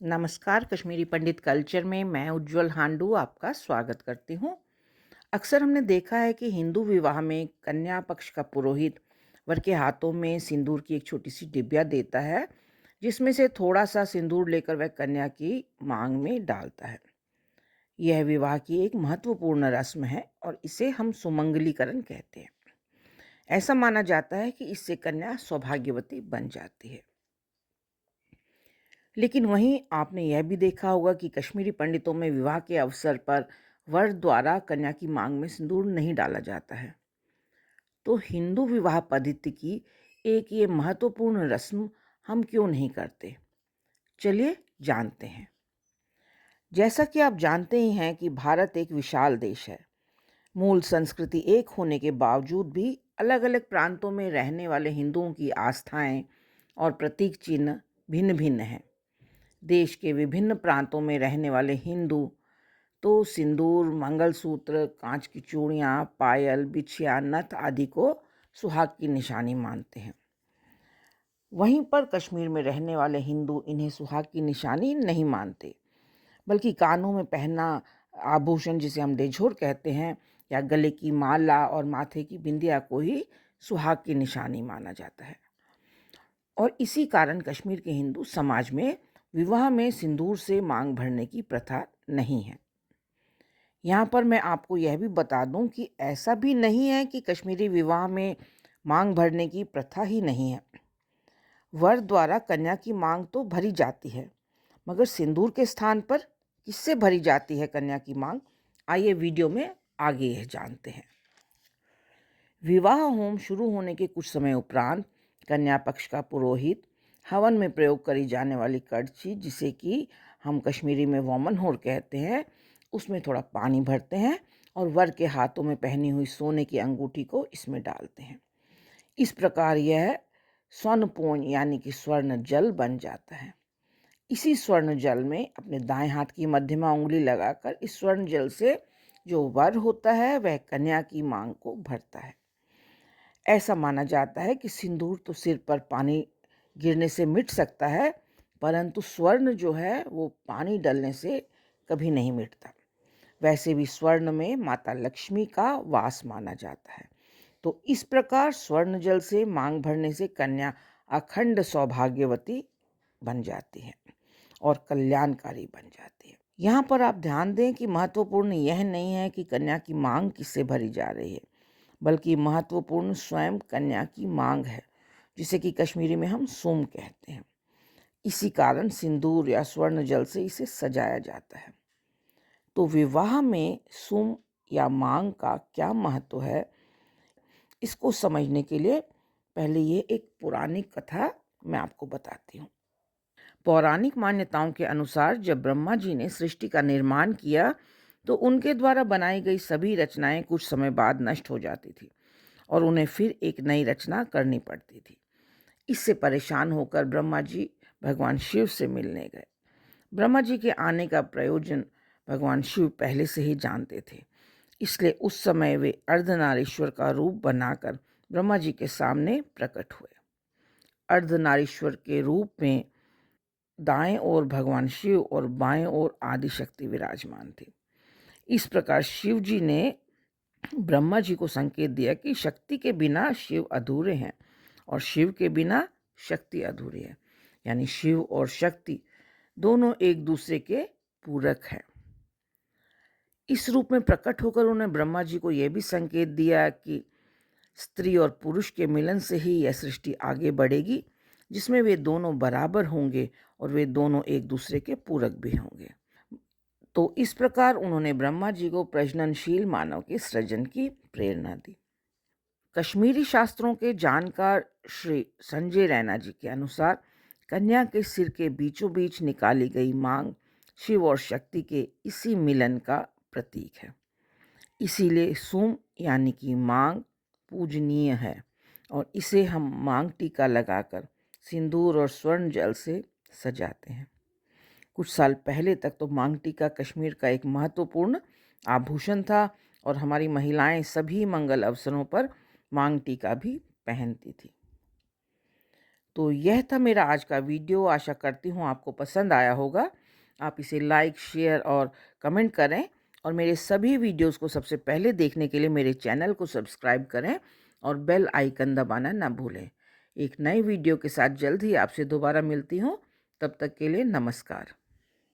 नमस्कार, कश्मीरी पंडित कल्चर में मैं उज्जवल हांडू आपका स्वागत करती हूँ। अक्सर हमने देखा है कि हिंदू विवाह में कन्या पक्ष का पुरोहित वर के हाथों में सिंदूर की एक छोटी सी डिबिया देता है, जिसमें से थोड़ा सा सिंदूर लेकर वह कन्या की मांग में डालता है। यह विवाह की एक महत्वपूर्ण रस्म है और इसे हम सुमंगलीकरण कहते हैं। ऐसा माना जाता है कि इससे कन्या सौभाग्यवती बन जाती है। लेकिन वहीं आपने यह भी देखा होगा कि कश्मीरी पंडितों में विवाह के अवसर पर वर द्वारा कन्या की मांग में सिंदूर नहीं डाला जाता है। तो हिंदू विवाह पद्धति की एक ये महत्वपूर्ण रस्म हम क्यों नहीं करते, चलिए जानते हैं। जैसा कि आप जानते ही हैं कि भारत एक विशाल देश है। मूल संस्कृति एक होने के बावजूद भी अलग अलग प्रांतों में रहने वाले हिंदुओं की आस्थाएं और प्रतीक चिन्ह भिन्न भिन्न हैं। देश के विभिन्न प्रांतों में रहने वाले हिंदू तो सिंदूर, मंगलसूत्र, कांच की चूड़ियाँ, पायल, बिछिया, नथ आदि को सुहाग की निशानी मानते हैं। वहीं पर कश्मीर में रहने वाले हिंदू इन्हें सुहाग की निशानी नहीं मानते, बल्कि कानों में पहना आभूषण, जिसे हम डेझोर कहते हैं, या गले की माला और माथे की बिंदिया को ही सुहाग की निशानी माना जाता है। और इसी कारण कश्मीर के हिंदू समाज में विवाह में सिंदूर से मांग भरने की प्रथा नहीं है। यहाँ पर मैं आपको यह भी बता दूं कि ऐसा भी नहीं है कि कश्मीरी विवाह में मांग भरने की प्रथा ही नहीं है। वर द्वारा कन्या की मांग तो भरी जाती है, मगर सिंदूर के स्थान पर किससे भरी जाती है कन्या की मांग, आइए वीडियो में आगे यह जानते हैं। विवाह होम शुरू होने के कुछ समय उपरांत कन्या पक्ष का पुरोहित हवन में प्रयोग करी जाने वाली कड़छी, जिसे कि हम कश्मीरी में वोमन होर कहते हैं, उसमें थोड़ा पानी भरते हैं और वर के हाथों में पहनी हुई सोने की अंगूठी को इसमें डालते हैं। इस प्रकार यह स्वर्णपोन यानी कि स्वर्ण जल बन जाता है। इसी स्वर्ण जल में अपने दाएं हाथ की मध्यमा उंगली लगाकर इस स्वर्ण जल से जो वर होता है वह कन्या की मांग को भरता है। ऐसा माना जाता है कि सिंदूर तो सिर पर पानी गिरने से मिट सकता है, परंतु स्वर्ण जो है वो पानी डलने से कभी नहीं मिटता। वैसे भी स्वर्ण में माता लक्ष्मी का वास माना जाता है। तो इस प्रकार स्वर्ण जल से मांग भरने से कन्या अखंड सौभाग्यवती बन जाती है और कल्याणकारी बन जाती है। यहाँ पर आप ध्यान दें कि महत्वपूर्ण यह नहीं है कि कन्या की मांग किससे भरी जा रही है, बल्कि महत्वपूर्ण स्वयं कन्या की मांग है, जिसे कि कश्मीरी में हम सुम कहते हैं। इसी कारण सिंदूर या स्वर्ण जल से इसे सजाया जाता है। तो विवाह में सुम या मांग का क्या महत्व है, इसको समझने के लिए पहले ये एक पौराणिक कथा मैं आपको बताती हूँ। पौराणिक मान्यताओं के अनुसार जब ब्रह्मा जी ने सृष्टि का निर्माण किया तो उनके द्वारा बनाई गई सभी रचनाएं कुछ समय बाद नष्ट हो जाती थी और उन्हें फिर एक नई रचना करनी पड़ती थी। इससे परेशान होकर ब्रह्मा जी भगवान शिव से मिलने गए। ब्रह्मा जी के आने का प्रयोजन भगवान शिव पहले से ही जानते थे, इसलिए उस समय वे अर्धनारीश्वर का रूप बनाकर ब्रह्मा जी के सामने प्रकट हुए। अर्धनारीश्वर के रूप में दाएं ओर भगवान शिव और बाएं ओर आदि शक्ति विराजमान थे। इस प्रकार शिव जी ने ब्रह्मा जी को संकेत दिया कि शक्ति के बिना शिव अधूरे हैं और शिव के बिना शक्ति अधूरी है, यानी शिव और शक्ति दोनों एक दूसरे के पूरक हैं। इस रूप में प्रकट होकर उन्होंने ब्रह्मा जी को यह भी संकेत दिया कि स्त्री और पुरुष के मिलन से ही यह सृष्टि आगे बढ़ेगी, जिसमें वे दोनों बराबर होंगे और वे दोनों एक दूसरे के पूरक भी होंगे। तो इस प्रकार उन्होंने ब्रह्मा जी को प्रजननशील मानव के सृजन की प्रेरणा दी। कश्मीरी शास्त्रों के जानकार श्री संजय रैना जी के अनुसार कन्या के सिर के बीचों बीच निकाली गई मांग शिव और शक्ति के इसी मिलन का प्रतीक है। इसीलिए सुम यानी कि मांग पूजनीय है और इसे हम मांग टीका लगाकर सिंदूर और स्वर्ण जल से सजाते हैं। कुछ साल पहले तक तो मांग टीका कश्मीर का एक महत्वपूर्ण आभूषण था और हमारी महिलाएं सभी मंगल अवसरों पर मांग टीका भी पहनती थी। तो यह था मेरा आज का वीडियो। आशा करती हूँ आपको पसंद आया होगा। आप इसे लाइक, शेयर और कमेंट करें और मेरे सभी वीडियोस को सबसे पहले देखने के लिए मेरे चैनल को सब्सक्राइब करें और बेल आइकन दबाना ना भूलें। एक नई वीडियो के साथ जल्द ही आपसे दोबारा मिलती हूँ। तब तक के लिए नमस्कार।